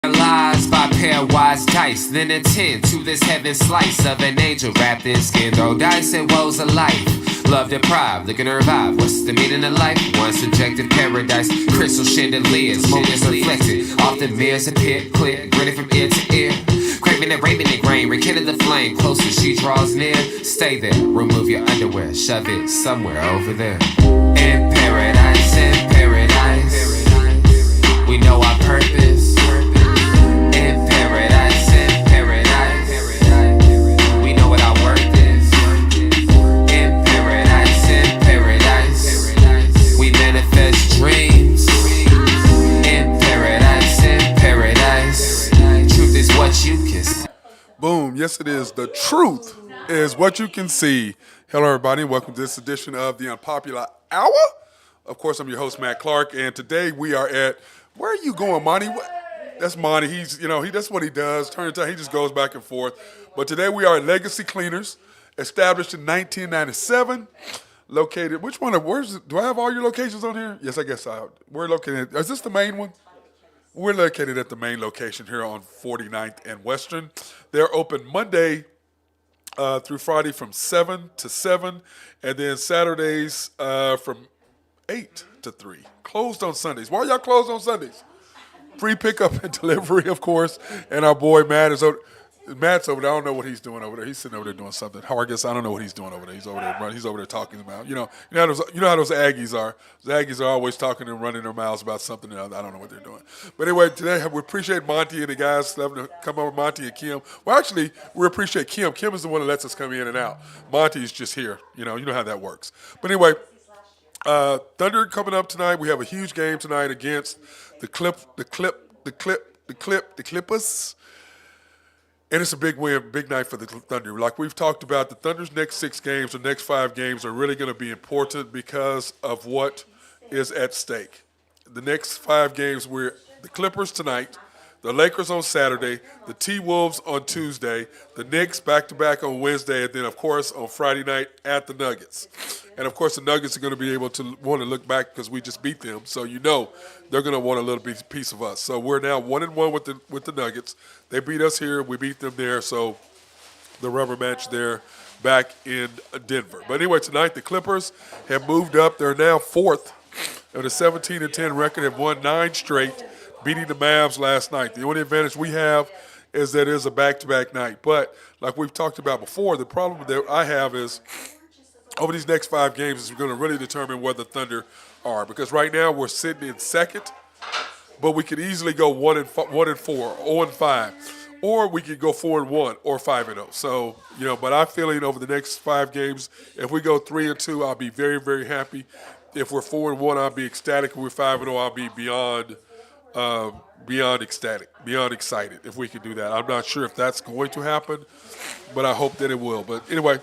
Lies by pairwise dice, then attend to this heaven slice of an angel wrapped in skin. Throw dice and woes of life. Love deprived, looking to revive. What's the meaning of life? One subjective paradise. Crystal chandeliers, moments reflected. Often mirrors appear clear, grinning from ear to ear. Craving and raving and grain, rekindle the flame. Closer she draws near. Stay there, remove your underwear, shove it somewhere over there. In paradise, we know our purpose. In paradise, we know what our worth is. In paradise, we manifest dreams. In paradise, truth is what you can see. Boom. Yes, it is. The truth is what you can see. Hello, everybody, and welcome to this edition of the Unpopular Hour. Of course, I'm your host, Matt Clark, and today we are at, where are you going, Monty? That's Monty. That's what he does. Turn time, he just goes back and forth. But today we are at Legacy Cleaners, established in 1997, located, do I have all your locations on here? Yes, I guess we're located, is this the main one? We're located at the main location here on 49th and Western. They're open Monday through Friday from 7 to 7, and then Saturdays from 8 to 3. Closed on Sundays. Why are y'all closed on Sundays? Free pickup and delivery, of course. And our boy Matt's over there. I don't know what he's doing over there. He's sitting over there doing something. I don't know what he's doing over there. He's over there talking about. You know how those Aggies are. Those Aggies are always talking and running their mouths about something else. I don't know what they're doing. But anyway, today we appreciate Monty and the guys having to come over. Monty and Kim. Well, actually, we appreciate Kim. Kim is the one that lets us come in and out. Monty's just here. You know how that works. But anyway. Thunder coming up tonight. We have a huge game tonight against the Clippers. And it's a big win, big night for the Thunder. Like we've talked about, the Thunder's next 6 games, the next 5 games are really going to be important because of what is at stake. The next 5 games, we're the Clippers tonight, the Lakers on Saturday, the T-Wolves on Tuesday, the Knicks back-to-back on Wednesday, and then, of course, on Friday night at the Nuggets. And, of course, the Nuggets are going to be able to want to look back because we just beat them. So, they're going to want a little piece of us. So, we're now 1-1 with the Nuggets. They beat us here. We beat them there. So, the rubber match there back in Denver. But anyway, tonight the Clippers have moved up. They're now 4th of the 17-10 record, have won 9 straight, beating the Mavs last night. The only advantage we have is that it is a back-to-back night. But like we've talked about before, the problem that I have is over these next 5 games is going to really determine where the Thunder are. Because right now we're sitting in second, but we could easily go 1-4, 0-5. Or we could go 4-1 or 5-0. So, but I'm feeling over the next 5 games, if we go 3-2, I'll be very, very happy. If we're 4-1, I'll be ecstatic. If we're 5-0, I'll be beyond ecstatic, beyond excited if we can do that. I'm not sure if that's going to happen, but I hope that it will. But anyway,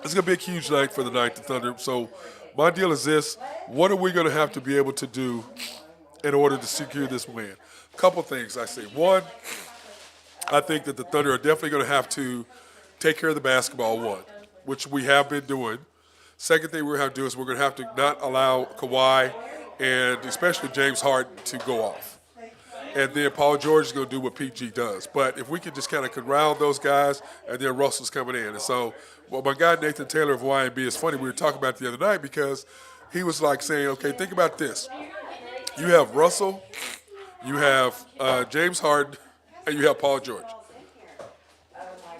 it's going to be a huge night for the night, the Thunder. So my deal is this. What are we going to have to be able to do in order to secure this win? A couple things I say. One, I think that the Thunder are definitely going to have to take care of the basketball, which we have been doing. Second thing we're going to have to do is we're going to have to not allow Kawhi and especially James Harden to go off. And then Paul George is going to do what PG does. But if we could just kind of corral those guys, and then Russell's coming in. And so, my guy Nathan Taylor of YNB is funny. We were talking about it the other night because he was like saying, okay, think about this. You have Russell, you have James Harden, and you have Paul George.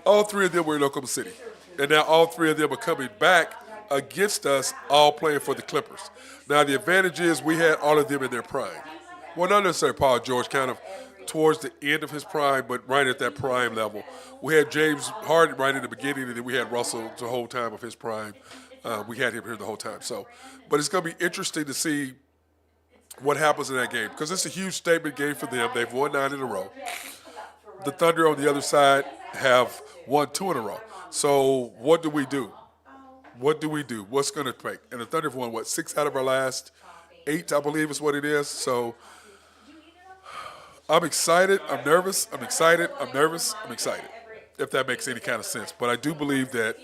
All 3 of them were in Oklahoma City. And now all 3 of them are coming back against us, all playing for the Clippers. Now, the advantage is we had all of them in their prime. Well, not necessarily Paul George, kind of towards the end of his prime, but right at that prime level. We had James Harden right in the beginning, and then we had Russell the whole time of his prime. We had him here the whole time. So, but it's going to be interesting to see what happens in that game because it's a huge statement game for them. They've won 9 in a row. The Thunder on the other side have won 2 in a row. So what do we do? What do we do? What's going to take? And the Thunder have won, 6 out of our last 8, I believe is what it is. So I'm excited. I'm nervous. I'm excited. I'm nervous. I'm excited, if that makes any kind of sense. But I do believe that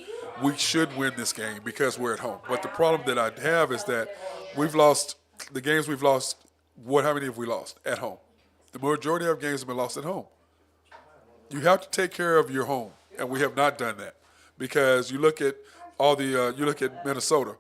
we should win this game because we're at home. But the problem that I have is that we've lost the games we've lost. How many have we lost at home? The majority of games have been lost at home. You have to take care of your home, and we have not done that because you look at Minnesota.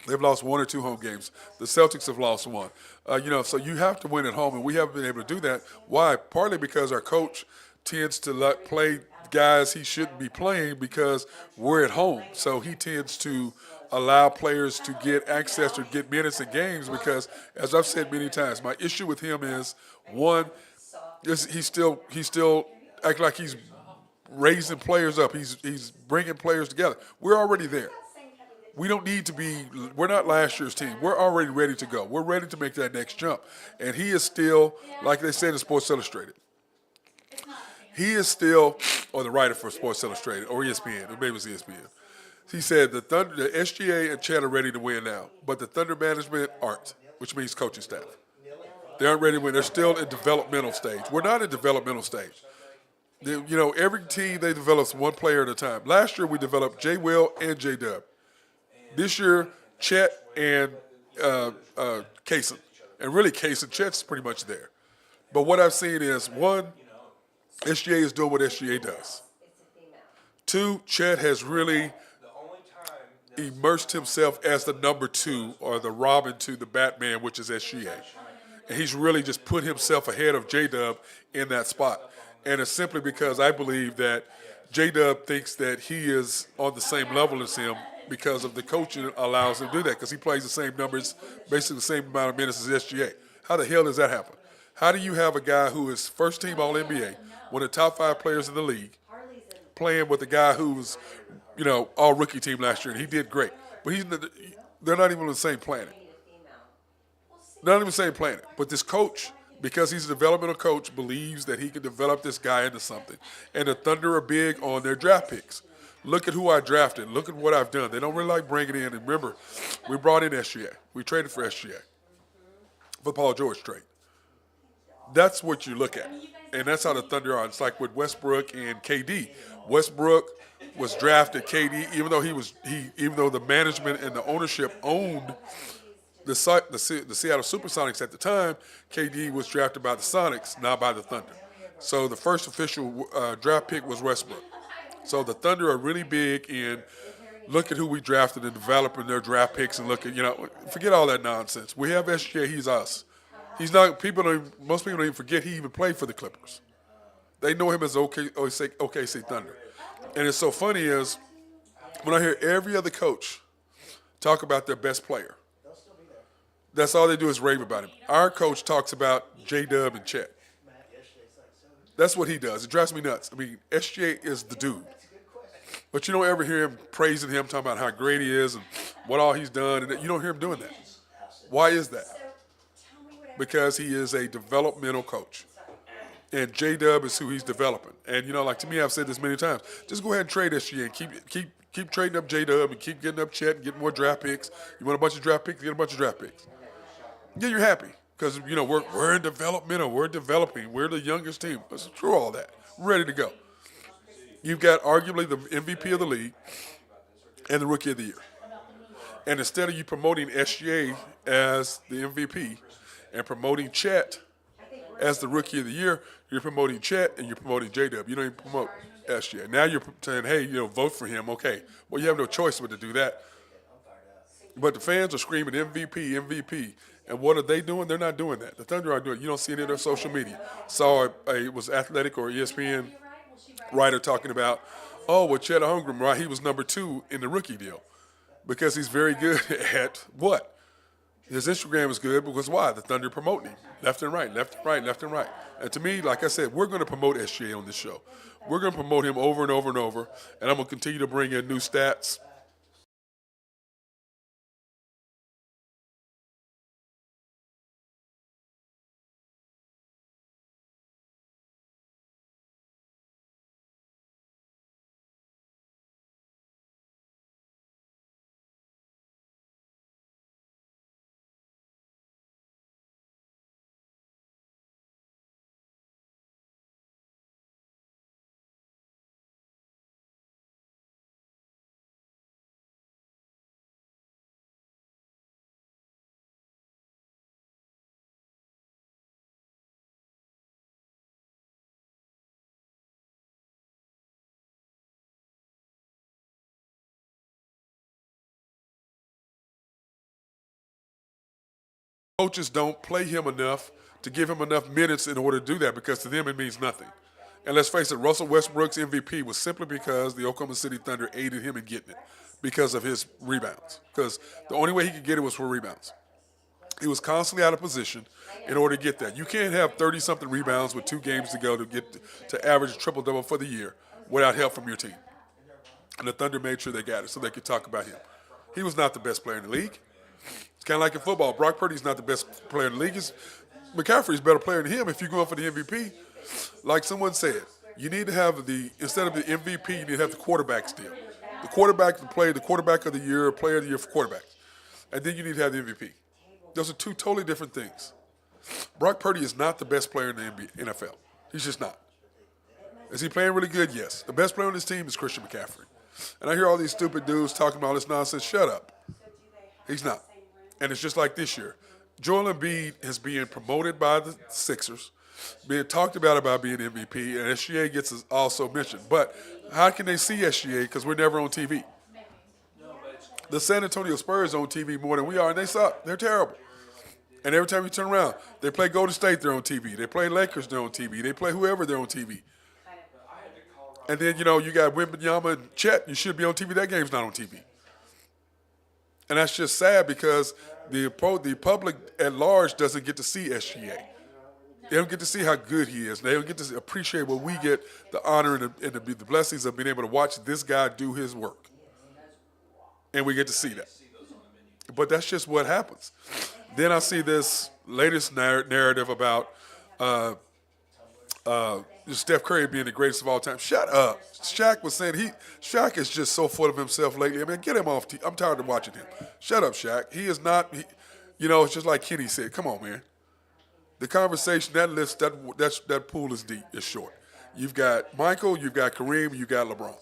They've lost one or two home games. The Celtics have lost one. So you have to win at home, and we haven't been able to do that. Why? Partly because our coach tends to play guys he shouldn't be playing because we're at home. So he tends to allow players to get access or get minutes in games because, as I've said many times, my issue with him is one, he's still acting like he's raising players up. He's bringing players together. We're already there. We don't need to be. We're not last year's team. We're already ready to go. We're ready to make that next jump. And he is still, like they said in Sports Illustrated, he is still, or the writer for Sports Illustrated, or ESPN, or maybe it was ESPN. He said the SGA and Chad are ready to win now, but the Thunder management aren't, which means coaching staff. They aren't ready to win. They're still in developmental stage. We're not in developmental stage. Every team they develops one player at a time. Last year we developed J. Will and J. Dub. This year, Chet and Kaysen. And really, Chet's pretty much there. But what I've seen is, one, SGA is doing what SGA does. Two, Chet has really immersed himself as the number two or the Robin to the Batman, which is SGA. And he's really just put himself ahead of J-Dub in that spot. And it's simply because I believe that J-Dub thinks that he is on the same level as him because of the coaching allows him to do that because he plays the same numbers, basically the same amount of minutes as SGA. How the hell does that happen? How do you have a guy who is first team All-NBA, one of the top 5 players in the league, playing with a guy who was, all rookie team last year, and he did great. But they're not even on the same planet. Not even the same planet. But this coach, because he's a developmental coach, believes that he can develop this guy into something. And the Thunder are big on their draft picks. Look at who I drafted. Look at what I've done. They don't really like bringing in. And remember, we brought in SGA. We traded for SGA for Paul George trade. That's what you look at. And that's how the Thunder are. It's like with Westbrook and KD. Westbrook was drafted KD, even though the management and the ownership owned the Seattle Supersonics at the time, KD was drafted by the Sonics, not by the Thunder. So the first official draft pick was Westbrook. So the Thunder are really big in look at who we drafted and developing their draft picks and look at, forget all that nonsense. We have SGA, he's us. He's not, most people don't even forget he even played for the Clippers. They know him as OKC Thunder. And it's so funny is when I hear every other coach talk about their best player, that's all they do is rave about him. Our coach talks about J-Dub and Chet. That's what he does. It drives me nuts. I mean, SGA is the dude. But you don't ever hear him praising him, talking about how great he is and what all he's done. And you don't hear him doing that. Why is that? Because he is a developmental coach. And J-Dub is who he's developing. And, like to me, I've said this many times, just go ahead and trade SGA and keep trading up J-Dub and keep getting up Chet and getting more draft picks. You want a bunch of draft picks, get a bunch of draft picks. Yeah, you're happy because, we're in developmental, we're developing, we're the youngest team. Let's through all that. We're ready to go. You've got arguably the MVP of the league and the Rookie of the Year. And instead of you promoting SGA as the MVP and promoting Chet as the Rookie of the Year, you're promoting Chet and you're promoting J-Dub. You don't even promote SGA. Now you're saying, hey, vote for him. Okay. Well, you have no choice but to do that. But the fans are screaming MVP, MVP. And what are they doing? They're not doing that. The Thunder aren't doing it. You don't see it in their social media. Saw it was Athletic or ESPN writer talking about, Chet Holmgren, right? He was number 2 in the rookie deal because he's very good at what? His Instagram is good because why? The Thunder promoting him left and right, left and right, left and right. And to me, like I said, we're going to promote SGA on this show. We're going to promote him over and over and over, and I'm going to continue to bring in new stats. Coaches don't play him enough to give him enough minutes in order to do that because to them it means nothing. And let's face it, Russell Westbrook's MVP was simply because the Oklahoma City Thunder aided him in getting it because of his rebounds. Because the only way he could get it was for rebounds. He was constantly out of position in order to get that. You can't have 30-something rebounds with 2 games to go to get to average a triple-double for the year without help from your team. And the Thunder made sure they got it so they could talk about him. He was not the best player in the league. It's kind of like in football. Brock Purdy's not the best player in the league. McCaffrey's a better player than him if you're going for the MVP. Like someone said, you need to have instead of the MVP, you need to have the quarterback still. The quarterback to play, the quarterback of the year, player of the year for quarterbacks. And then you need to have the MVP. Those are two totally different things. Brock Purdy is not the best player in the NFL. He's just not. Is he playing really good? Yes. The best player on this team is Christian McCaffrey. And I hear all these stupid dudes talking about all this nonsense. Shut up. He's not. And it's just like this year. Joel Embiid is being promoted by the Sixers, being talked about being MVP, and SGA gets also mentioned. But how can they see SGA? Because we're never on TV. The San Antonio Spurs on TV more than we are, and they suck. They're terrible. And every time you turn around, they play Golden State, they're on TV. They play Lakers, they're on TV. They play whoever, they're on TV. And then, you got Wembanyama and Chet. You should be on TV. That game's not on TV. And that's just sad because the public at large doesn't get to see SGA. They don't get to see how good he is. They don't get to appreciate what we get, the honor and the blessings of being able to watch this guy do his work. And we get to see that. But that's just what happens. Then I see this latest narrative about Steph Curry being the greatest of all time. Shut up. Shaq was saying Shaq is just so full of himself lately. I mean, get him off. I'm tired of watching him. Shut up, Shaq. He is not. It's just like Kenny said. Come on, man. The conversation, that list, that pool is deep. It's short. You've got Michael, you've got Kareem, you've got LeBron.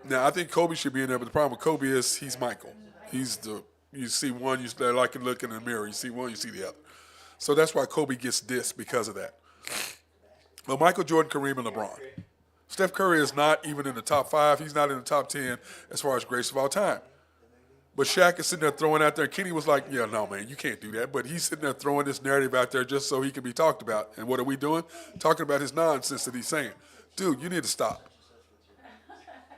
Now, I think Kobe should be in there, but the problem with Kobe is he's Michael. You see one, you like to look in the mirror. You see one, you see the other. So that's why Kobe gets dissed because of that. But Michael Jordan, Kareem, and LeBron. Steph Curry is not even in the top 5. He's not in the top 10 as far as greatest of all time. But Shaq is sitting there throwing out there. Kenny was like, yeah, no, man, you can't do that. But he's sitting there throwing this narrative out there just so he can be talked about. And what are we doing? Talking about his nonsense that he's saying. Dude, you need to stop.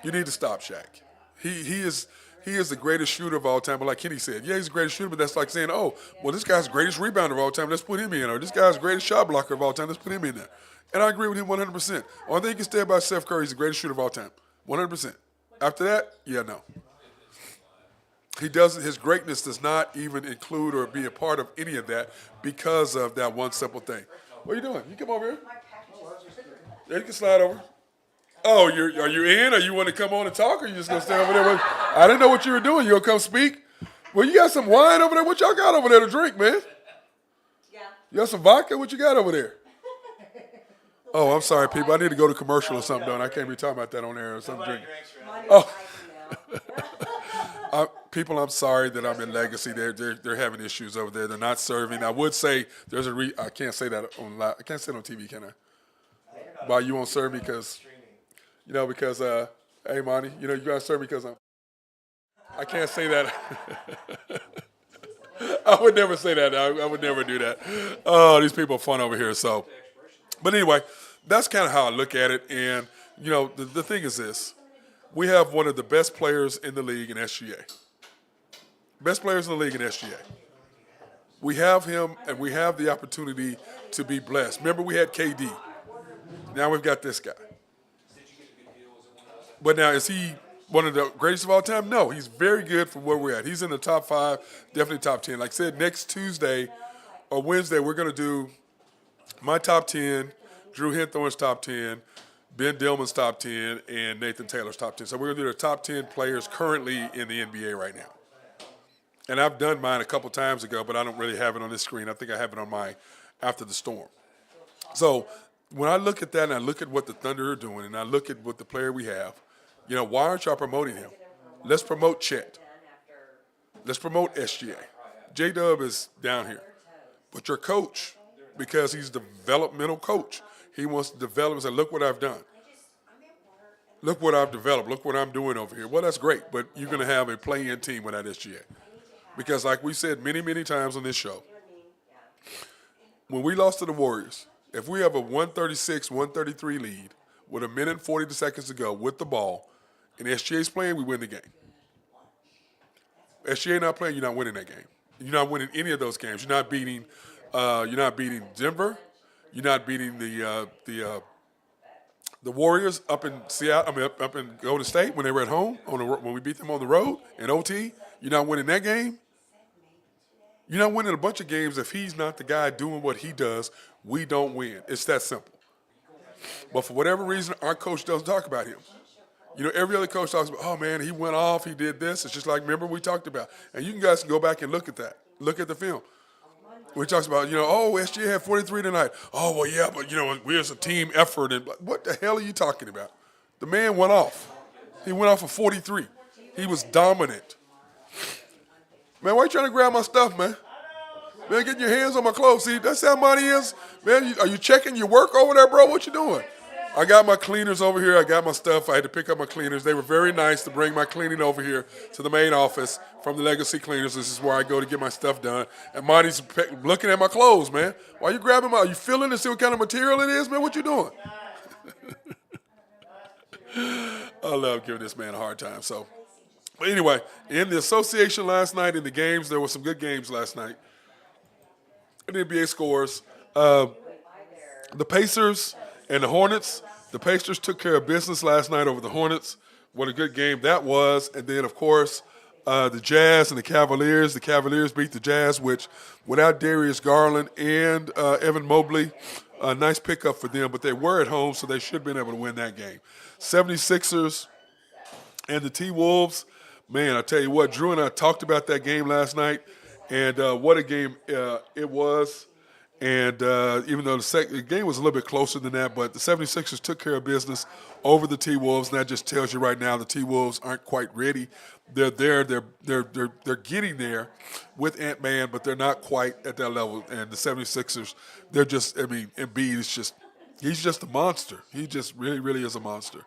You need to stop, Shaq. He is the greatest shooter of all time. But like Kenny said, yeah, he's the greatest shooter, but that's like saying, oh, well, this guy's the greatest rebounder of all time. Let's put him in. Or this guy's the greatest shot blocker of all time. Let's put him in there. And I agree with him 100%. Only thing you can say about Steph Curry, he's the greatest shooter of all time. 100%. After that, yeah, no. His greatness does not even include or be a part of any of that because of that one simple thing. What are you doing? You come over here. Yeah, you can slide over. Oh, are you in? Or you want to come on and talk, or you just gonna stay over there? I didn't know what you were doing. You gonna come speak? Well, you got some wine over there. What y'all got over there to drink, man? Yeah. You got some vodka? What you got over there? Oh, I'm sorry, people. I need to go to commercial or something, don't I? Can't be talking about that on air or something. Drinking. Oh. People, I'm sorry that I'm in Legacy. They're having issues over there. They're not serving. I would say there's I can't say that on live. I can't say it on TV, can I? Why you won't serve me? Because hey, Monty, you gotta serve me because I can't say that. I would never say that. I would never do that. Oh, these people are fun over here. So, but anyway, that's kind of how I look at it. And the thing is this: we have one of the best players in the league in SGA. Best players in the league in SGA. We have him, and we have the opportunity to be blessed. Remember, we had KD. Now we've got this guy. But now, is he one of the greatest of all time? No, he's very good for where we're at. He's in the top 5, definitely top 10. Like I said, next Tuesday or Wednesday, we're going to do my top 10, Drew Henthorne's top 10, Ben Dillman's top 10, and Nathan Taylor's top 10. So we're going to do the top 10 players currently in the NBA right now. And I've done mine a couple times ago, but I don't really have it on this screen. I think I have it on my After the Storm. So when I look at that and I look at what the Thunder are doing and I look at what the player we have, why aren't y'all promoting him? Let's promote Chet. Let's promote SGA. J-Dub is down here. But your coach, because he's a developmental coach, he wants to develop and say, look what I've done. Look what I've developed. Look what I'm doing over here. Well, that's great, but you're going to have a play-in team without SGA. Because like we said many, many times on this show, when we lost to the Warriors, if we have a 136, 133 lead with a minute and 40 seconds to go with the ball, and SGA's playing, we win the game. SGA not playing, you're not winning that game. You're not winning any of those games. You're not beating. You're not beating Denver. You're not beating the Warriors up in Seattle. I mean, up in Golden State when they were at home when we beat them on the road in OT. You're not winning that game. You're not winning a bunch of games if he's not the guy doing what he does. We don't win. It's that simple. But for whatever reason, our coach doesn't talk about him. You know, every other coach talks about, oh, man, he went off, he did this. It's just like, remember we talked about. And you guys can go back and look at that. Look at the film. We talks about, oh, SGA had 43 tonight. Oh, well, yeah, but, we as a team effort. And what the hell are you talking about? The man went off. He went off for 43. He was dominant. Man, why you trying to grab my stuff, man? Man, get your hands on my clothes. See, that's how money is. Man, are you checking your work over there, bro? What you doing? I got my cleaners over here. I got my stuff. I had to pick up my cleaners. They were very nice to bring my cleaning over here to the main office from the Legacy Cleaners. This is where I go to get my stuff done. And Monty's looking at my clothes, man. Why you grabbing are you feeling to see what kind of material it is, man? What you doing? I love giving this man a hard time. So, but anyway, in the association last night, in the games, there were some good games last night. In the NBA scores, the Pacers and the Hornets. The Pacers took care of business last night over the Hornets. What a good game that was. And then, of course, the Jazz and the Cavaliers. The Cavaliers beat the Jazz, which without Darius Garland and Evan Mobley, a nice pickup for them. But they were at home, so they should have been able to win that game. 76ers and the T-Wolves. Man, I tell you what, Drew and I talked about that game last night. And what a game it was. And even though the game was a little bit closer than that, but the 76ers took care of business over the T-Wolves. And that just tells you right now the T-Wolves aren't quite ready. They're there. They're getting there with Ant-Man, but they're not quite at that level. And the 76ers, they're just, Embiid is just, he's just a monster. He just really, really is a monster.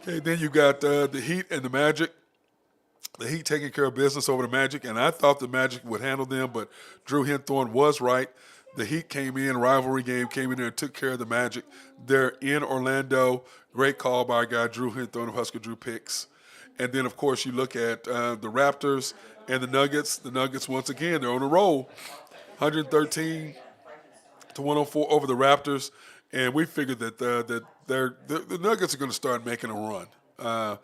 Okay, then you got the Heat and the Magic. The Heat taking care of business over the Magic, and I thought the Magic would handle them, but Drew Hinthorn was right. The Heat came in, rivalry game, came in there and took care of the Magic. They're in Orlando. Great call by our guy, Drew Hinthorn of Husker Drew Picks. And then, of course, you look at the Raptors and the Nuggets. The Nuggets, once again, they're on a roll. 113 to 104 over the Raptors. And we figured that the Nuggets are going to start making a run.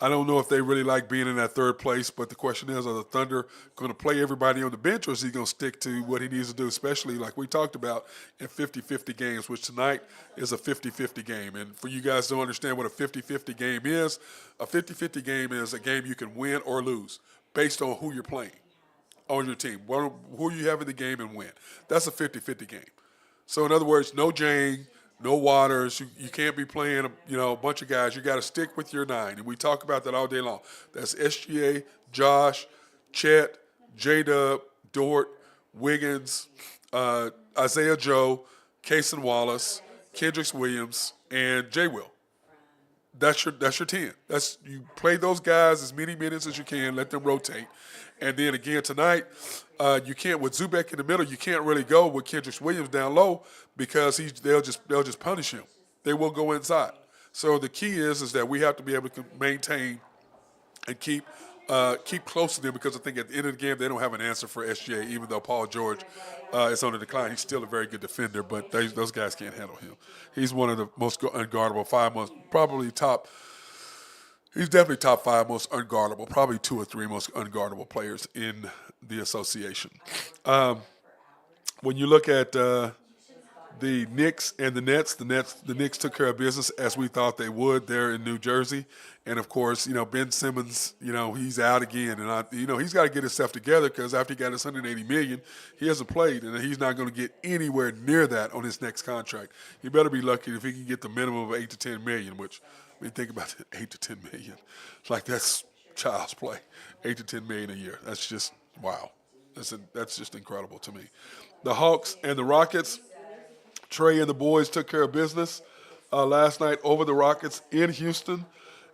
I don't know if they really like being in that third place, but the question is, are the Thunder going to play everybody on the bench, or is he going to stick to what he needs to do, especially like we talked about in 50-50 games, which tonight is a 50-50 game. And for you guys to understand what a 50-50 game is, a 50-50 game is a game you can win or lose based on who you're playing on your team, who you have in the game and win. That's a 50-50 game. So in other words, no Jane, no Waters. You can't be playing, a bunch of guys. You got to stick with your nine, and we talk about that all day long. That's SGA, Josh, Chet, J-Dub, Dort, Wiggins, Isaiah Joe, Cason Wallace, Kendricks Williams, and J. Will. That's your 10. You play those guys as many minutes as you can. Let them rotate. And then again tonight, you can't with Zubek in the middle. You can't really go with Kendricks Williams down low because they'll just punish him. They will go inside. So the key is that we have to be able to maintain and keep close to them, because I think at the end of the game they don't have an answer for SGA. Even though Paul George is on the decline, he's still a very good defender. But those guys can't handle him. He's one of the most unguardable, probably top. He's definitely top 5 most unguardable, probably 2 or 3 most unguardable players in the association. When you look at the Knicks and the Nets, the Knicks took care of business as we thought they would. They're in New Jersey, and of course, Ben Simmons, he's out again, and he's got to get himself together, because after he got his $180 million, he hasn't played, and he's not going to get anywhere near that on his next contract. He better be lucky if he can get the minimum of $8 to $10 million, which. Think about it, $8 to $10 million. It's like that's child's play. $8 to $10 million a year. That's just wow. That's just incredible to me. The Hawks and the Rockets. Trey and the boys took care of business last night over the Rockets in Houston.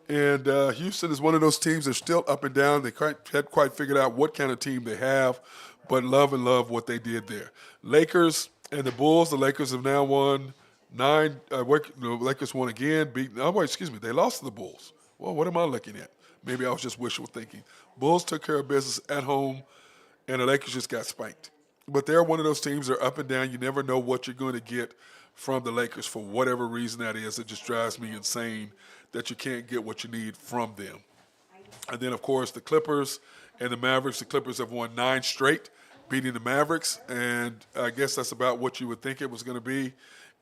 And Houston is one of those teams that's still up and down. They hadn't quite figured out what kind of team they have, but love what they did there. Lakers And the Bulls, the Lakers have now won nine. The Lakers won again. Oh, wait, excuse me. They lost to the Bulls. Well, what am I looking at? Maybe I was just wishful thinking. Bulls took care of business at home, and the Lakers just got spanked. But they're one of those teams that are up and down. You never know what you're going to get from the Lakers for whatever reason that is. It just drives me insane that you can't get what you need from them. And then, of course, the Clippers and the Mavericks. The Clippers have won 9 straight, beating the Mavericks. And I guess that's about what you would think it was going to be.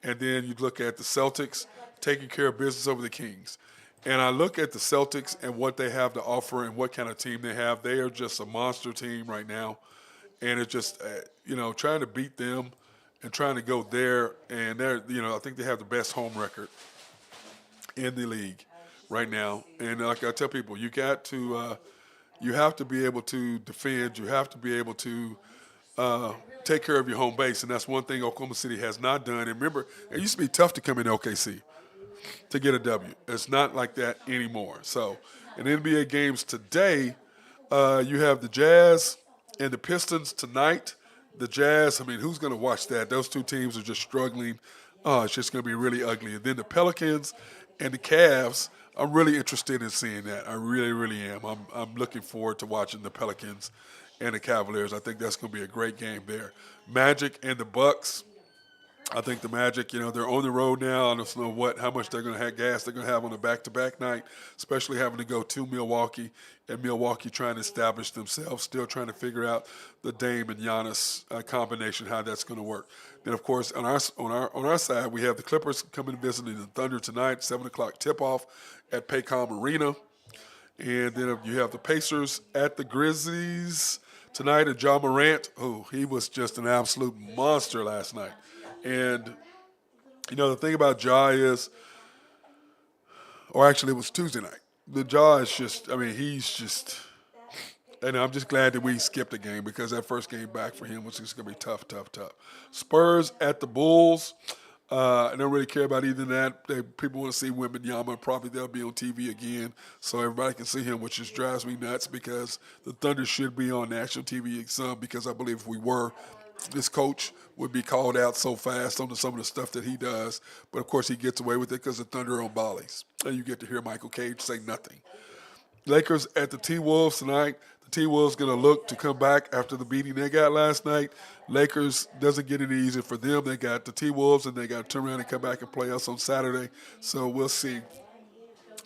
And then you look at the Celtics taking care of business over the Kings. And I look at the Celtics and what they have to offer and what kind of team they have. They are just a monster team right now. And it's just, trying to beat them and trying to go there. And I think they have the best home record in the league right now. And like I tell people, you have to be able to defend. You have to be able to take care of your home base. And that's one thing Oklahoma City has not done. And remember, it used to be tough to come in OKC to get a W. It's not like that anymore. So in NBA games today, you have the Jazz and the Pistons tonight. The Jazz, who's going to watch that? Those two teams are just struggling. Oh, it's just going to be really ugly. And then the Pelicans and the Cavs, I'm really interested in seeing that. I really, really am. I'm looking forward to watching the Pelicans and the Cavaliers. I think that's going to be a great game there. Magic and the Bucks. I think the Magic, they're on the road now. I don't know how much they're going to have gas they're going to have on a back-to-back night, especially having to go to Milwaukee, and Milwaukee trying to establish themselves, still trying to figure out the Dame and Giannis combination, how that's going to work. Then, of course, on our side, we have the Clippers coming visiting the Thunder tonight, 7:00 tip-off at Paycom Arena. And then you have the Pacers at the Grizzlies tonight, and Ja Morant, he was just an absolute monster last night. And, the thing about Ja is, or actually it was Tuesday night. The Ja is just, he's just, and I'm just glad that we skipped a game because that first game back for him was just going to be tough, tough, tough. Spurs at the Bulls. I don't really care about either of that. People want to see Wembanyama. Probably they'll be on TV again so everybody can see him, which just drives me nuts because the Thunder should be on national TV some because I believe if we were, this coach would be called out so fast on some of the stuff that he does. But, of course, he gets away with it because the Thunder are on Bollies. And you get to hear Michael Cage say nothing. Lakers at the T-Wolves tonight. The T-Wolves going to look to come back after the beating they got last night. Lakers doesn't get any easier for them. They got the T-Wolves, and they got to turn around and come back and play us on Saturday. So we'll see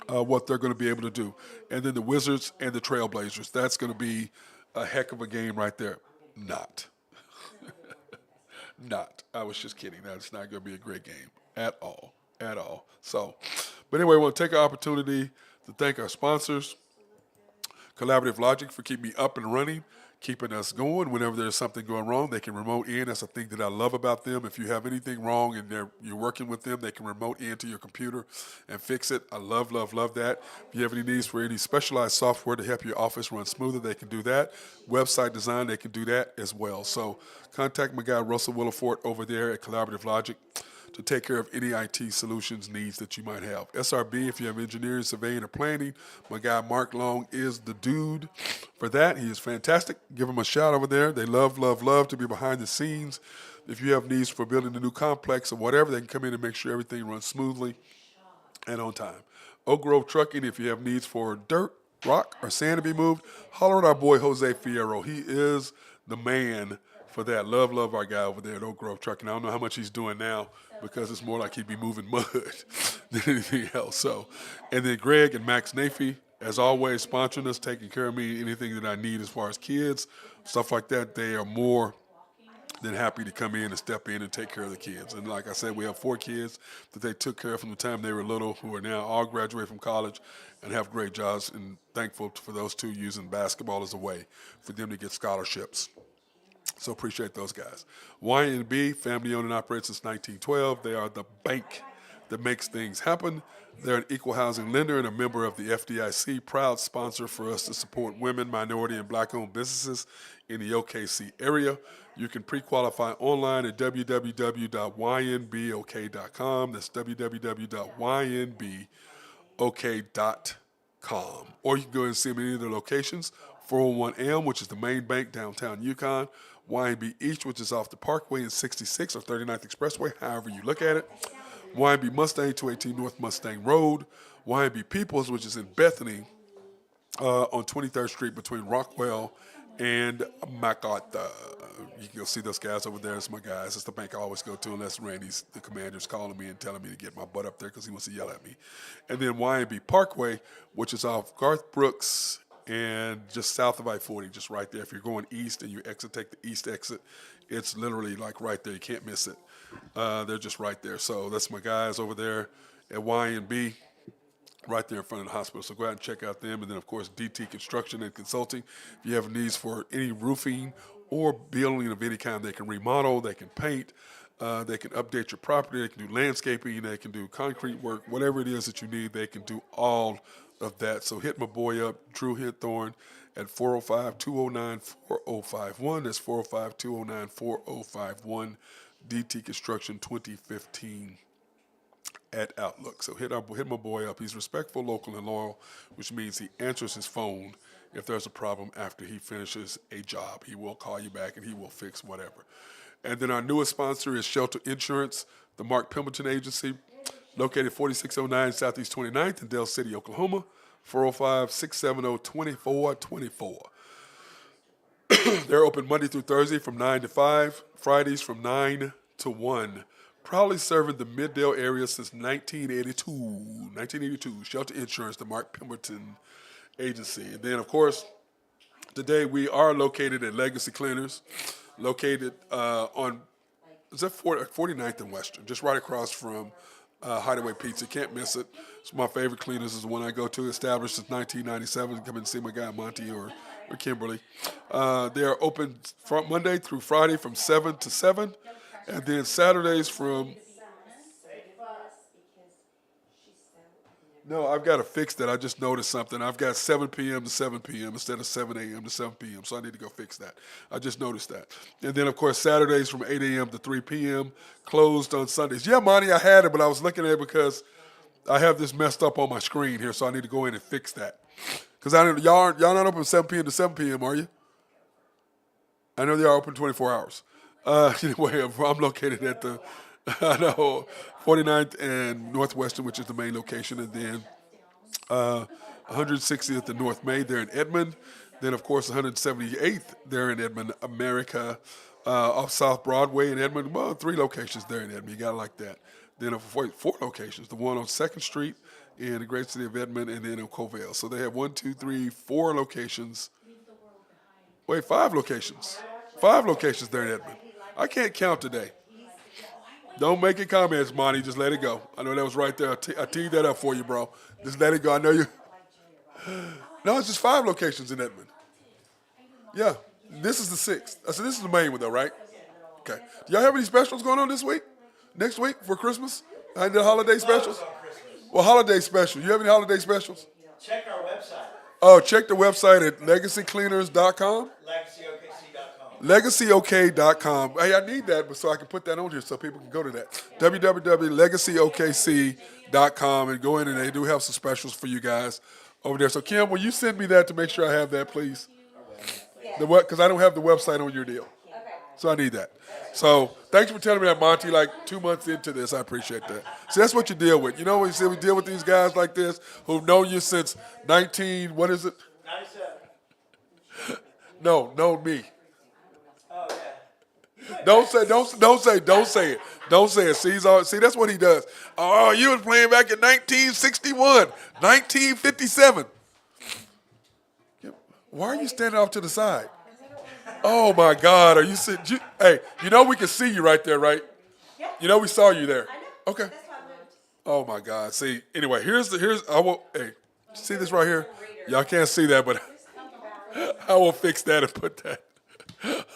what they're going to be able to do. And then the Wizards and the Trailblazers. That's going to be a heck of a game right there. Not. I was just kidding. That's not going to be a great game at all. So, but anyway, I want to take an opportunity to thank our sponsors, Collaborative Logic, for keeping me up and running, keeping us going. Whenever there's something going wrong, they can remote in. That's a thing that I love about them. If you have anything wrong and you're working with them, they can remote into your computer and fix it. I love, love, love that. If you have any needs for any specialized software to help your office run smoother, they can do that. Website design, they can do that as well. So contact my guy, Russell Willifort, over there at Collaborative Logic to take care of any IT solutions needs that you might have. SRB, if you have engineering, surveying, or planning, my guy Mark Long is the dude for that. He is fantastic. Give him a shout over there. They love, love, love to be behind the scenes. If you have needs for building a new complex or whatever, they can come in and make sure everything runs smoothly and on time. Oak Grove Trucking, if you have needs for dirt, rock, or sand to be moved, holler at our boy Jose Fierro. He is the man for that. Love, love our guy over there at Oak Grove Trucking. I don't know how much he's doing now because it's more like he'd be moving mud than anything else. So, and then Greg and Max Nafee, as always, sponsoring us, taking care of me, anything that I need as far as kids, stuff like that. They are more than happy to come in and step in and take care of the kids. And like I said, we have 4 kids that they took care of from the time they were little, who are now all graduated from college and have great jobs, and thankful for those 2 using basketball as a way for them to get scholarships. So appreciate those guys. YNB, family owned and operated since 1912. They are the bank that makes things happen. They're an equal housing lender and a member of the FDIC, proud sponsor for us to support women, minority, and black-owned businesses in the OKC area. You can pre-qualify online at www.ynbok.com. That's www.ynbok.com. Or you can go and see them in any of their locations, 401M, which is the main bank downtown Yukon, YB East, which is off the Parkway and 66 or 39th Expressway, however you look at it, YB Mustang, 218 North Mustang Road, YB Peoples, which is in Bethany, on 23rd Street between Rockwell and MacArthur. You can go see those guys over there. It's my guys. It's the bank I always go to unless Randy's, the commander's calling me and telling me to get my butt up there because he wants to yell at me. And then YB Parkway, which is off Garth Brooks and just south of I-40, just right there. If you're going east and you take the east exit, it's literally like right there. You can't miss it. They're just right there. So that's my guys over there at Y&B, right there in front of the hospital. So go out and check out them. And then, of course, DT Construction and Consulting. If you have needs for any roofing or building of any kind, they can remodel, they can paint, they can update your property, they can do landscaping, they can do concrete work, whatever it is that you need, they can do all of that. So hit my boy up, Drew Hinthorn, at 405-209-4051. That's 405-209-4051. DT Construction 2015 at Outlook. So hit my boy up. He's respectful, local, and loyal, which means he answers his phone if there's a problem after he finishes a job. He will call you back and he will fix whatever. And then our newest sponsor is Shelter Insurance, the Mark Pemberton Agency, located 4609 Southeast 29th in Dale City, Oklahoma, 405-670-2424. They're open Monday through Thursday from 9 to 5, Fridays from 9 to 1. Proudly serving the Middale area since 1982. 1982, Shelter Insurance, the Mark Pemberton Agency. And then, of course, today we are located at Legacy Cleaners, located on, is that 49th and Western, just right across from Hideaway Pizza. Can't miss it. It's my favorite cleaners. Is the one I go to, established since 1997. Come and see my guy Monty or Kimberly. They are open from Monday through Friday from 7 to 7. And then Saturdays from... No, I've got to fix that. I just noticed something. I've got 7 p.m. to 7 p.m. instead of 7 a.m. to 7 p.m., so I need to go fix that. I just noticed that. And then, of course, Saturdays from 8 a.m. to 3 p.m., closed on Sundays. Yeah, Monty, I had it, but I was looking at it because I have this messed up on my screen here, so I need to go in and fix that. Because y'all not open 7 p.m. to 7 p.m., are you? I know they are open 24 hours. Anyway, I'm located at the 49th and Northwestern, which is the main location, and then 160th and North May, they're in Edmond. Then, of course, 178th, they're in Edmond, America, off South Broadway in Edmond. Well, 3 locations there in Edmond. You got to like that. Then, 4 locations, the one on 2nd Street in the great city of Edmond, and then in Covell. So they have 4 locations. Wait, 5 locations. 5 locations there in Edmond. I can't count today. Don't make any comments, Monty. Just let it go. I know that was right there. I teed that up for you, bro. Just let it go. I know you. No, it's just 5 locations in Edmond. Yeah. This is the 6th. I said, this is the main one, though, right? Okay. Do y'all have any specials going on this week? Next week for Christmas? The holiday specials? Well, holiday special. You have any holiday specials? Check our website. Oh, check the website at legacycleaners.com. LegacyOK.com. Hey, I need that so I can put that on here so people can go to that. www.legacyokc.com and go in, and they do have some specials for you guys over there. So, Kim, will you send me that to make sure I have that, please? Because I don't have the website on your deal. So I need that. So thanks for telling me that, Monty, like 2 months into this. I appreciate that. See, that's what you deal with. You know when you say we deal with these guys like this who've known you since what is it? 97. No, know me. Oh, yeah. Don't say it. Don't say it. See, that's what he does. Oh, you was playing back in 1961, 1957. Why are you standing off to the side? Oh, my God. Are you sitting? Hey, you know we can see you right there, right? Yeah. You know we saw you there. I know. Okay. That's why I moved. Oh, my God. See, anyway, hey, see this right here? Y'all can't see that, but I will fix that and put that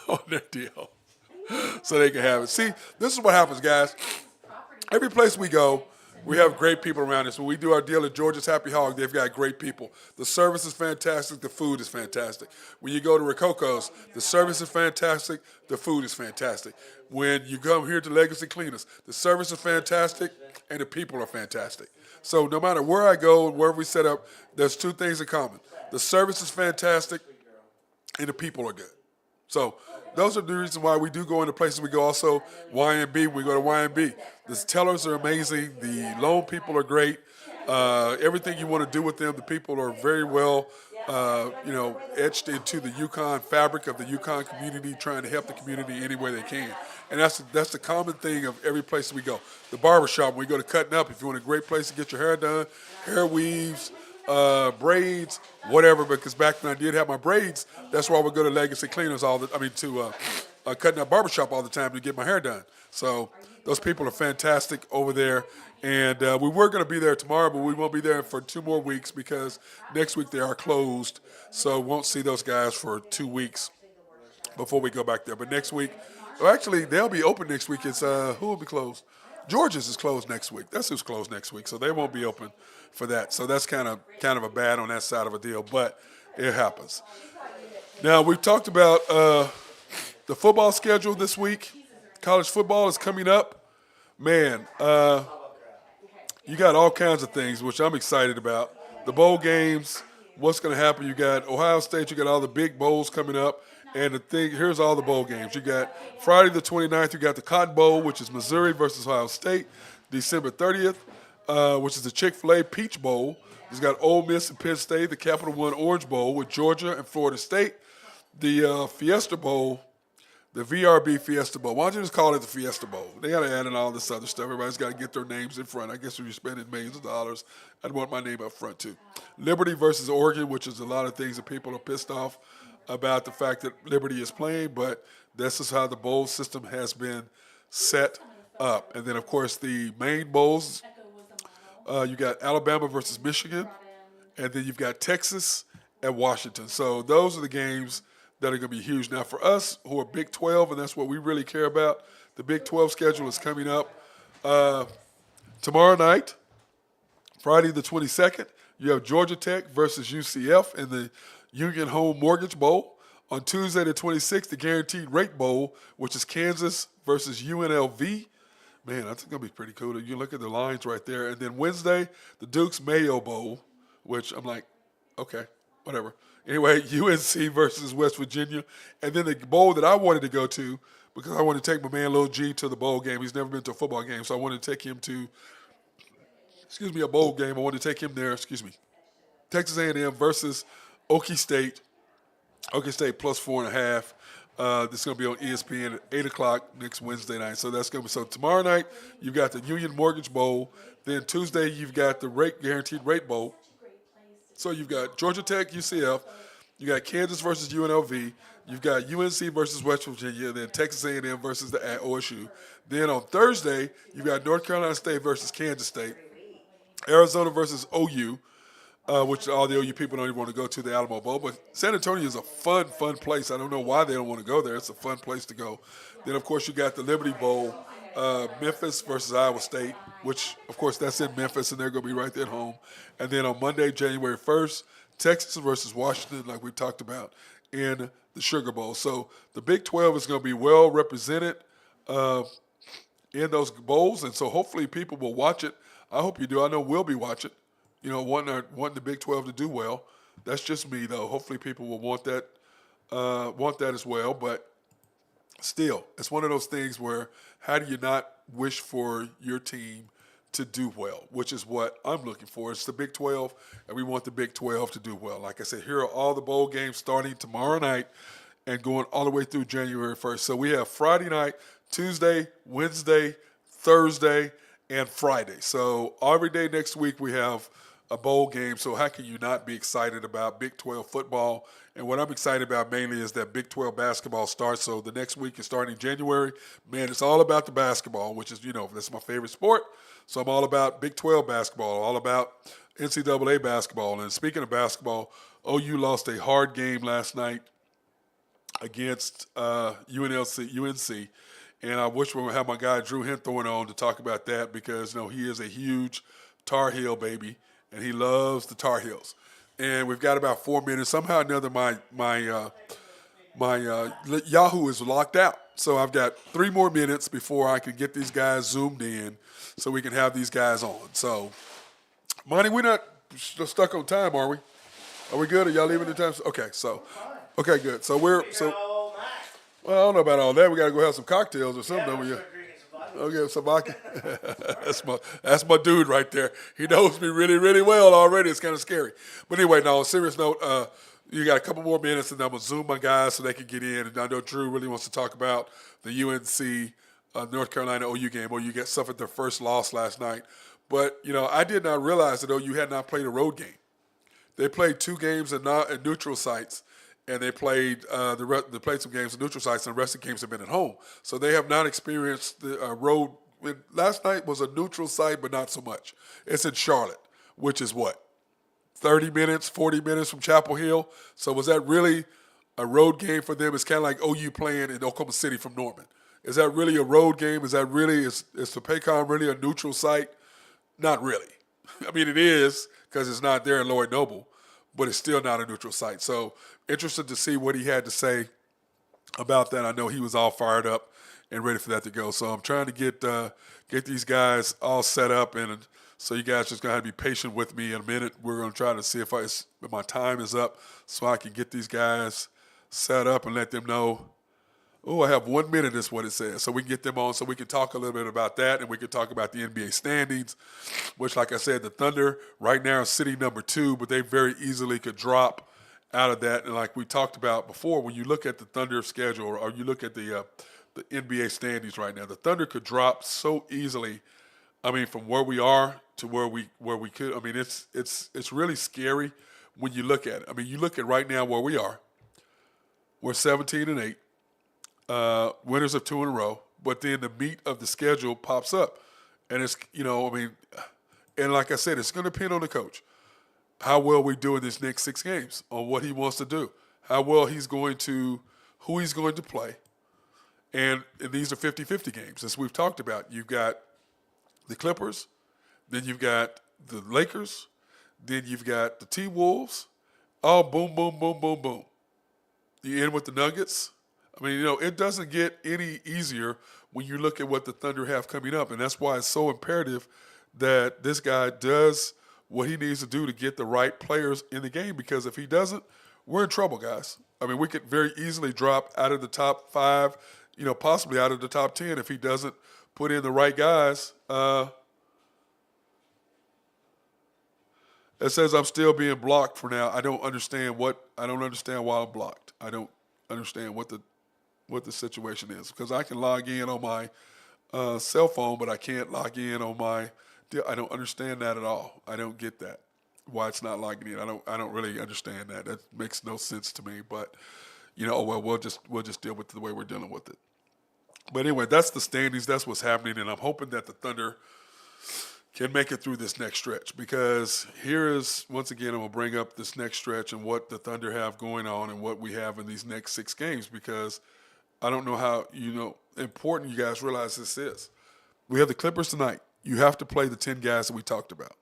on their deal so they can have it. See, this is what happens, guys. Every place we go, we have great people around us. When we do our deal at George's Happy Hog, they've got great people. The service is fantastic. The food is fantastic. When you go to Rococo's, the service is fantastic. The food is fantastic. When you come here to Legacy Cleaners, the service is fantastic and the people are fantastic. So no matter where I go, wherever we set up, there's 2 things in common. The service is fantastic and the people are good. So those are the reasons why we do go into places we go. Also, Y&B, we go to Y&B. The tellers are amazing. The loan people are great. Everything you want to do with them, the people are very well, etched into the Yukon fabric of the Yukon community, trying to help the community any way they can. And that's the common thing of every place we go. The barbershop, when we go to cutting up, if you want a great place to get your hair done, hair weaves, braids, whatever. Because back when I did have my braids, that's why I would go to Legacy Cleaners to cutting up barbershop all the time to get my hair done. So those people are fantastic over there. And we were going to be there tomorrow, but we won't be there for 2 more weeks because next week they are closed. So won't see those guys for 2 weeks before we go back there. But next week, well, actually, they'll be open next week. It's who will be closed? George's is closed next week. That's who's closed next week. So they won't be open for that. So that's kind of a bad on that side of a deal, but it happens. Now, we've talked about the football schedule this week. College football is coming up. Man, you got all kinds of things, which I'm excited about. The bowl games, what's going to happen. You got Ohio State. You got all the big bowls coming up. And here's all the bowl games. You got Friday the 29th, you got the Cotton Bowl, which is Missouri versus Ohio State. December 30th, which is the Chick-fil-A Peach Bowl. You've got Ole Miss and Penn State, the Capital One Orange Bowl with Georgia and Florida State. The Fiesta Bowl, the VRB Fiesta Bowl. Why don't you just call it the Fiesta Bowl? They got to add in all this other stuff. Everybody's got to get their names in front. I guess if you're spending millions of dollars, I'd want my name up front too. Liberty versus Oregon, which is a lot of things that people are pissed off about the fact that Liberty is playing, but this is how the bowl system has been set up. And then, of course, the main bowls, you got Alabama versus Michigan, and then you've got Texas and Washington. So those are the games that are going to be huge. Now, for us who are Big 12, and that's what we really care about, the Big 12 schedule is coming up tomorrow night, Friday the 22nd. You have Georgia Tech versus UCF in the Union Home Mortgage Bowl. On Tuesday the 26th, the Guaranteed Rate Bowl, which is Kansas versus UNLV. Man, that's going to be pretty cool. You look at the lines right there. And then Wednesday, the Duke's Mayo Bowl, which I'm like, okay, whatever. Anyway, UNC versus West Virginia. And then the bowl that I wanted to go to, because I wanted to take my man Lil G to the bowl game. He's never been to a football game, so I wanted to take him to, a bowl game. I wanted to take him there, Texas A&M versus Okie State. Okie State plus 4.5. This is going to be on ESPN at 8 o'clock next Wednesday night. So that's going to be, so tomorrow night, you've got the Union Mortgage Bowl. Then Tuesday, you've got the Guaranteed Rate Bowl. So you've got Georgia Tech, UCF. You got Kansas versus UNLV. You've got UNC versus West Virginia. And then Texas A&M versus the OSU. Then on Thursday, you've got North Carolina State versus Kansas State. Arizona versus OU. Which all the OU people don't even want to go to, the Alamo Bowl. But San Antonio is a fun place. I don't know why they don't want to go there. It's a fun place to go. Then, of course, you got the Liberty Bowl, Memphis versus Iowa State, which, of course, that's in Memphis, and they're going to be right there at home. And then on Monday, January 1st, Texas versus Washington, like we talked about, in the Sugar Bowl. So the Big 12 is going to be well represented in those bowls, and so hopefully people will watch it. I hope you do. I know we'll be watching. Wanting the Big 12 to do well. That's just me, though. Hopefully people will want that as well. But still, it's one of those things where how do you not wish for your team to do well, which is what I'm looking for. It's the Big 12, and we want the Big 12 to do well. Like I said, here are all the bowl games starting tomorrow night and going all the way through January 1st. So we have Friday night, Tuesday, Wednesday, Thursday, and Friday. So every day next week we have a bowl game, so how can you not be excited about Big 12 football? And what I'm excited about mainly is that Big 12 basketball starts. So the next week is starting January. Man, it's all about the basketball, which is, that's my favorite sport. So I'm all about Big 12 basketball, all about NCAA basketball. And speaking of basketball, OU lost a hard game last night against UNC. And I wish we would have my guy Drew Henthorne on to talk about that because, he is a huge Tar Heel baby. And he loves the Tar Heels. And we've got about 4 minutes. Somehow or another, my Yahoo is locked out. So I've got 3 more minutes before I can get these guys zoomed in so we can have these guys on. So, Monty, we're not stuck on time, are we? Are we good? Are y'all leaving the time? Okay, so Okay, good. So we're Here so. all night. Well, I don't know about all that. We got to go have some cocktails or something. Yeah, don't we're we? still drinking some vodka. Okay, some vodka. That's my dude right there. He knows me really, really well already. It's kind of scary. But anyway, no, on a serious note, you got a couple more minutes, and I'm going to Zoom my guys so they can get in. And I know Drew really wants to talk about the UNC North Carolina OU game. OU suffered their first loss last night. But, I did not realize that OU had not played a road game. They played 2 games at neutral sites, and they played they played some games at neutral sites, and the rest of the games have been at home. So they have not experienced the road. Last night was a neutral site, but not so much. It's in Charlotte, which is what, 30 minutes, 40 minutes from Chapel Hill. So was that really a road game for them? It's kind of like OU playing in Oklahoma City from Norman. Is that really a road game? Is the Paycom really a neutral site? Not really. I mean, it is because it's not there in Lloyd Noble, but it's still not a neutral site. So interested to see what he had to say about that. I know he was all fired up and ready for that to go. So I'm trying to get these guys all set up, and so you guys just gonna have to be patient with me in a minute. We're gonna try to see if my time is up so I can get these guys set up and let them know. Oh, I have 1 minute is what it says. So we can get them on so we can talk a little bit about that, and we can talk about the NBA standings, which, like I said, the Thunder right now are sitting number 2, but they very easily could drop out of that. And like we talked about before, when you look at the Thunder schedule or you look at the NBA standings right now, the Thunder could drop so easily. I mean, from where we are to where we could. I mean, it's really scary when you look at it. I mean, you look at right now where we are. We're 17-8. Winners of 2 in a row, but then the meat of the schedule pops up. And it's, and like I said, it's going to depend on the coach. How well we do in this next 6 games, on what he wants to do, how well who he's going to play. And these are 50-50 games, as we've talked about. You've got the Clippers, then you've got the Lakers, then you've got the T-Wolves. Oh, boom, boom, boom, boom, boom. You end with the Nuggets. I mean, it doesn't get any easier when you look at what the Thunder have coming up. And that's why it's so imperative that this guy does what he needs to do to get the right players in the game, because if he doesn't, we're in trouble, guys. I mean, we could very easily drop out of the top 5, possibly out of the top 10 if he doesn't put in the right guys. It says I'm still being blocked for now. I don't understand why I'm blocked. I don't understand what the situation is, because I can log in on my cell phone, but I can't log in on my. I don't understand that at all. I don't get that. Why it's not logging in. I don't really understand that. That makes no sense to me. But we'll just deal with it the way we're dealing with it. But anyway, that's the standings. That's what's happening, and I'm hoping that the Thunder can make it through this next stretch, because here is, once again, I'm going to bring up this next stretch and what the Thunder have going on and what we have in these next 6 games, because I don't know how important you guys realize this is. We have the Clippers tonight. You have to play the 10 guys that we talked about.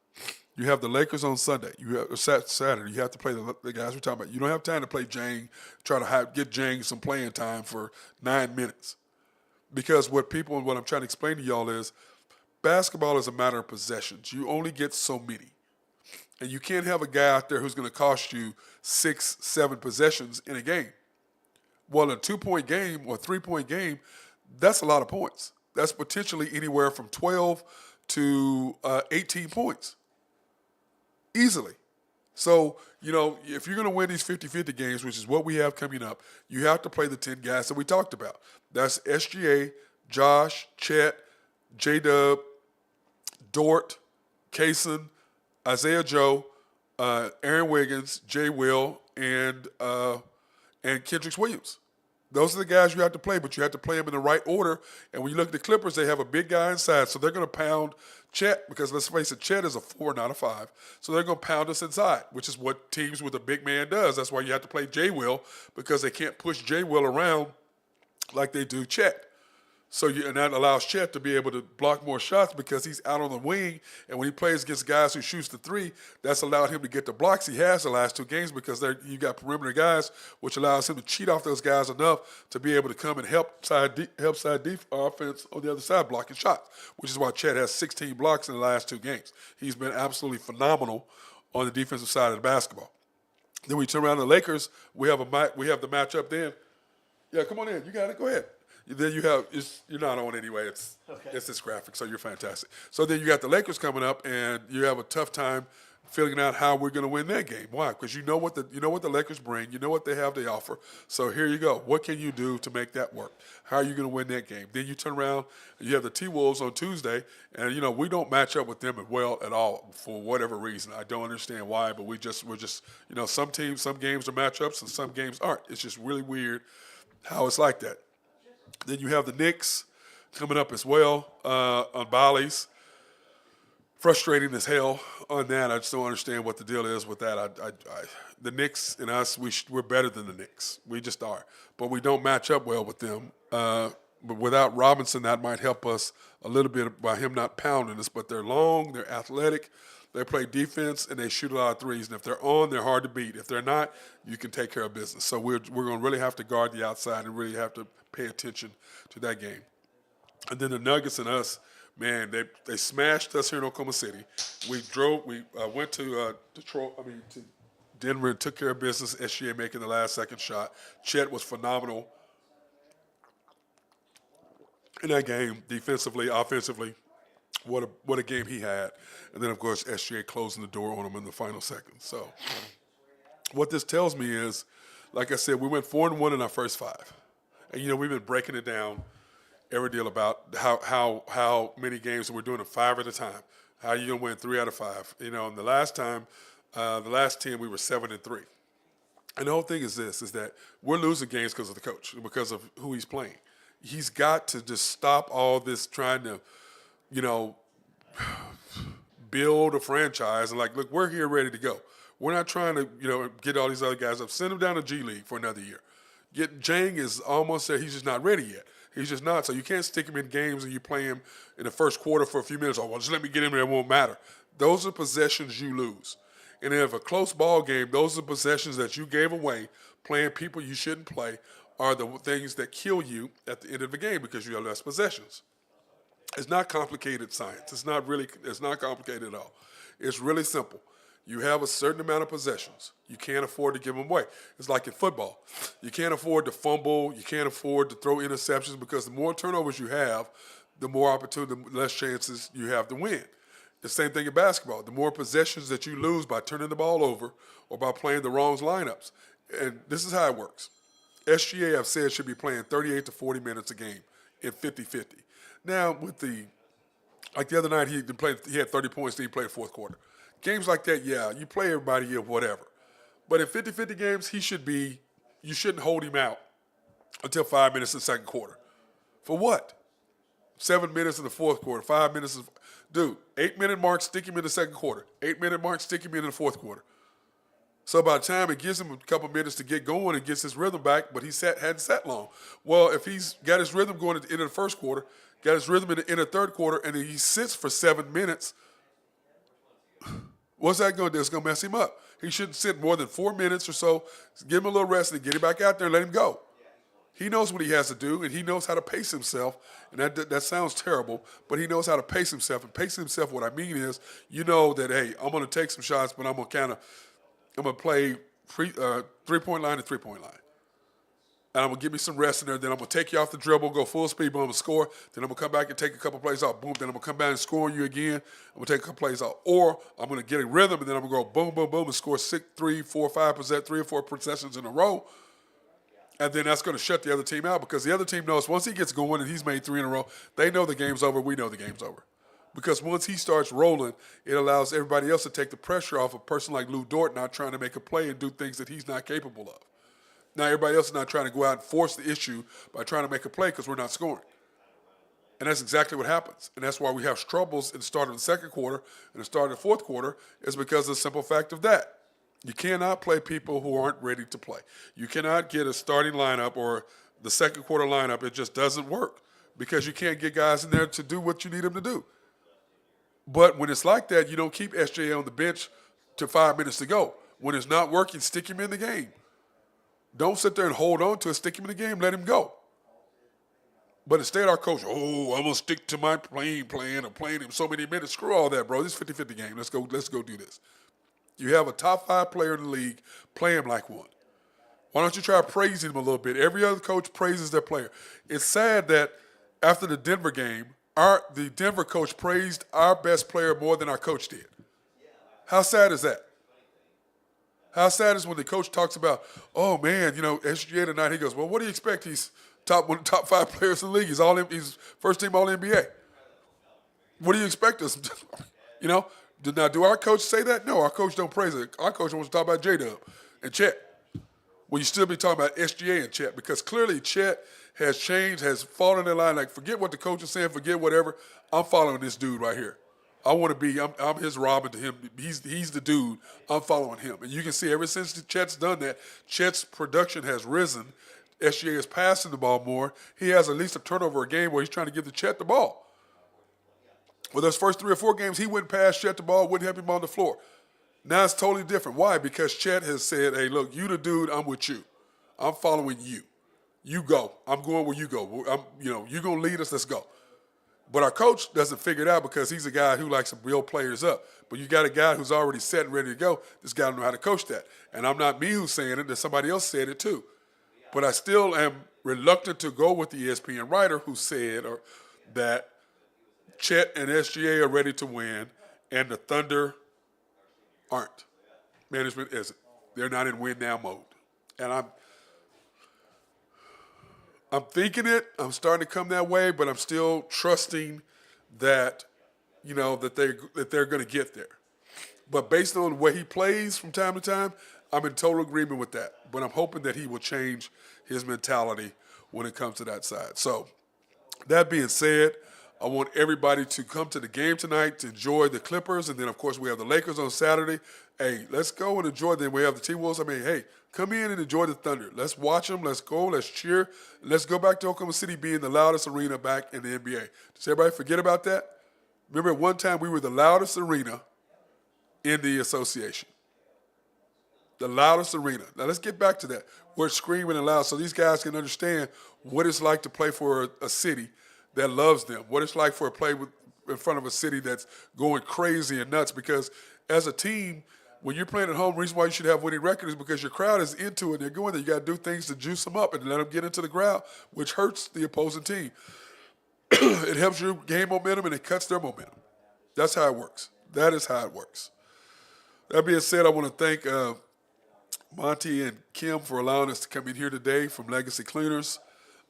You have the Lakers on Sunday. You have Saturday. You have to play the guys we're talking about. You don't have time to play Jang, try to get Jang some playing time for 9 minutes. Because what I'm trying to explain to y'all is, basketball is a matter of possessions. You only get so many. And you can't have a guy out there who's going to cost you 6, 7 possessions in a game. Well, a 2-point game or a 3-point game, that's a lot of points. That's potentially anywhere from 12 to 18 points. Easily. So, if you're going to win these 50-50 games, which is what we have coming up, you have to play the 10 guys that we talked about. That's SGA, Josh, Chet, J-Dub, Dort, Kaysen, Isaiah Joe, Aaron Wiggins, Jay Will, and Kendrick Williams. Those are the guys you have to play, but you have to play them in the right order. And when you look at the Clippers, they have a big guy inside, so they're going to pound Chet, because let's face it, Chet is a 4, not a 5. So they're going to pound us inside, which is what teams with a big man does. That's why you have to play Jay Will, because they can't push Jay Will around like they do Chet. So and that allows Chet to be able to block more shots, because he's out on the wing, and when he plays against guys who shoots the 3, that's allowed him to get the blocks he has the last 2 games, because you got perimeter guys, which allows him to cheat off those guys enough to be able to come and help side offense on the other side blocking shots, which is why Chet has 16 blocks in the last 2 games. He's been absolutely phenomenal on the defensive side of the basketball. Then we turn around to the Lakers. We have the matchup then. Yeah, come on in. You got it. Go ahead. Then you have you're not on anyway. It's this graphic, so you're fantastic. So then you got the Lakers coming up, and you have a tough time figuring out how we're going to win that game. Why? Because you know what the Lakers bring. You know what they have to offer. So here you go. What can you do to make that work? How are you going to win that game? Then you turn around and you have the T-Wolves on Tuesday, and we don't match up with them well at all for whatever reason. I don't understand why, but we're just some teams, some games are matchups, and some games aren't. It's just really weird how it's like that. Then you have the Knicks coming up as well on Bali's. Frustrating as hell on that. I just don't understand what the deal is with that. The Knicks and us, we're better than the Knicks. We just are. But we don't match up well with them. But without Robinson, that might help us a little bit by him not pounding us. But they're long, they're athletic, they play defense, and they shoot a lot of threes. And if they're on, they're hard to beat. If they're not, you can take care of business. So we're going to really have to guard the outside and really have to pay attention to that game. And then the Nuggets and us, man, they smashed us here in Oklahoma City. We went to to Denver and took care of business. SGA making the last second shot. Chet was phenomenal in that game, defensively, offensively. What a game he had. And then, of course, SGA closing the door on him in the final seconds. So what this tells me is, like I said, we went 4-1 in our first 5. And, we've been breaking it down every deal about how many games, and we're doing it 5 at a time. How are you gonna win 3 out of 5? And the last time, the last 10 we were 7-3. And the whole thing is that we're losing games because of the coach, because of who he's playing. He's got to just stop all this trying to, build a franchise and look, we're here ready to go. We're not trying to, get all these other guys up. Send them down to G League for another year. Jang is almost there. He's just not ready yet. He's just not. So you can't stick him in games and you play him in the first quarter for a few minutes. Oh, well, just let me get him there. It won't matter. Those are possessions you lose. And if a close ball game, those are possessions that you gave away, playing people you shouldn't play, are the things that kill you at the end of the game because you have less possessions. It's not complicated science. It's not complicated at all. It's really simple. You have a certain amount of possessions. You can't afford to give them away. It's like in football. You can't afford to fumble. You can't afford to throw interceptions because the more turnovers you have, the more opportunity, the less chances you have to win. The same thing in basketball. The more possessions that you lose by turning the ball over or by playing the wrong lineups. And this is how it works. SGA, I've said, should be playing 38 to 40 minutes a game in 50-50. Now, with the other night, he had 30 points, then he played fourth quarter. Games like that, yeah, you play everybody or whatever. But in 50-50 games, you shouldn't hold him out until 5 minutes in the second quarter. For what? 7 minutes in the fourth quarter, 5 minutes. Dude, 8-minute mark, stick him in the second quarter. 8-minute mark, stick him in the fourth quarter. So by the time it gives him a couple minutes to get going and gets his rhythm back, but hadn't sat long. Well, if he's got his rhythm going at the end of the first quarter, got his rhythm in the end of the third quarter, and then he sits for 7 minutes, what's that going to do? It's going to mess him up. He shouldn't sit more than 4 minutes or so. Give him a little rest and get him back out there and let him go. He knows what he has to do, and he knows how to pace himself. And that sounds terrible, but he knows how to pace himself. And pace himself, what I mean is, that, hey, I'm going to take some shots, but I'm going to play three-point line to three-point line. And I'm going to give me some rest in there. Then I'm going to take you off the dribble, go full speed, but I'm going to score. Then I'm going to come back and take a couple plays off. Boom. Then I'm going to come back and score on you again. I'm going to take a couple plays off. Or I'm going to get a rhythm, and then I'm going to go boom, boom, boom, and score 6, 3, 4, 5%, 3 or 4 possessions in a row. And then that's going to shut the other team out because the other team knows once he gets going and he's made 3 in a row, they know the game's over. We know the game's over. Because once he starts rolling, it allows everybody else to take the pressure off a person like Lou Dort not trying to make a play and do things that he's not capable of. Now everybody else is not trying to go out and force the issue by trying to make a play because we're not scoring. And that's exactly what happens. And that's why we have troubles in the start of the second quarter and the start of the fourth quarter is because of the simple fact of that. You cannot play people who aren't ready to play. You cannot get a starting lineup or the second quarter lineup. It just doesn't work because you can't get guys in there to do what you need them to do. But when it's like that, you don't keep SJ on the bench to 5 minutes to go. When it's not working, stick him in the game. Don't sit there and hold on to it. Stick him in the game. Let him go. But instead, our coach, I'm going to stick to my plan of playing him so many minutes. Screw all that, bro. This is 50-50 game. Let's go do this. You have a top 5 player in the league playing like one. Why don't you try praising him a little bit? Every other coach praises their player. It's sad that after the Denver game, the Denver coach praised our best player more than our coach did. How sad is that? How sad is when the coach talks about, oh man, SGA tonight. He goes, well, what do you expect? He's one of the top 5 players in the league. He's first team All NBA. What do you expect us? Now, do our coach say that? No, our coach don't praise it. Our coach wants to talk about J-Dub and Chet. Will you still be talking about SGA and Chet? Because clearly Chet has changed, has fallen in line. Like, forget what the coach is saying, forget whatever. I'm following this dude right here. I want to be, I'm his Robin to him. He's the dude. I'm following him. And you can see ever since Chet's done that, Chet's production has risen. SGA is passing the ball more. He has at least a turnover a game where he's trying to give the Chet the ball. Well, those first 3 or 4 games, he wouldn't pass Chet the ball, wouldn't help him on the floor. Now it's totally different. Why? Because Chet has said, hey, look, you the dude, I'm with you. I'm following you. You go. I'm going where you go. You're going to lead us, let's go. But our coach doesn't figure it out because he's a guy who likes to build players up. But you got a guy who's already set and ready to go. This guy don't know how to coach that. And I'm not me who's saying it. There's somebody else said it too. But I still am reluctant to go with the ESPN writer who said that Chet and SGA are ready to win and the Thunder aren't. Management isn't. They're not in win now mode. And I'm thinking it. I'm starting to come that way, but I'm still trusting that, that they're going to get there. But based on the way he plays from time to time, I'm in total agreement with that. But I'm hoping that he will change his mentality when it comes to that side. So that being said, I want everybody to come to the game tonight to enjoy the Clippers. And then, of course, we have the Lakers on Saturday. Hey, let's go and enjoy them. We have the T-Wolves. Hey, come in and enjoy the Thunder. Let's watch them. Let's go. Let's cheer. Let's go back to Oklahoma City being the loudest arena back in the NBA. Does everybody forget about that? Remember, at one time we were the loudest arena in the association. The loudest arena. Now, let's get back to that. We're screaming and loud so these guys can understand what it's like to play for a city that loves them, what it's like for a play in front of a city that's going crazy and nuts. Because as a team, when you're playing at home, the reason why you should have winning record is because your crowd is into it. They're going there. You got to do things to juice them up and let them get into the crowd, which hurts the opposing team. It helps you gain momentum and it cuts their momentum. That's how it works. That is how it works. That being said, I want to thank Monty and Kim for allowing us to come in here today from Legacy Cleaners.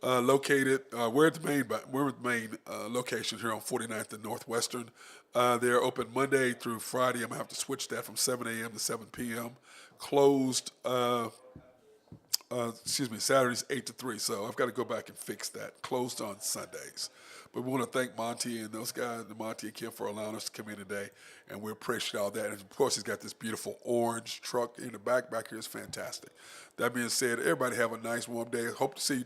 Located, we're at the main location here on 49th and Northwestern. They're open Monday through Friday. I'm going to have to switch that from 7 a.m. to 7 p.m. Closed, Saturdays 8 to 3. So I've got to go back and fix that. Closed on Sundays. But we want to thank Monty and those guys, Monty and Kim, for allowing us to come in today. And we appreciate all that. And, of course, he's got this beautiful orange truck in the back. Back here is fantastic. That being said, everybody have a nice, warm day. Hope to see you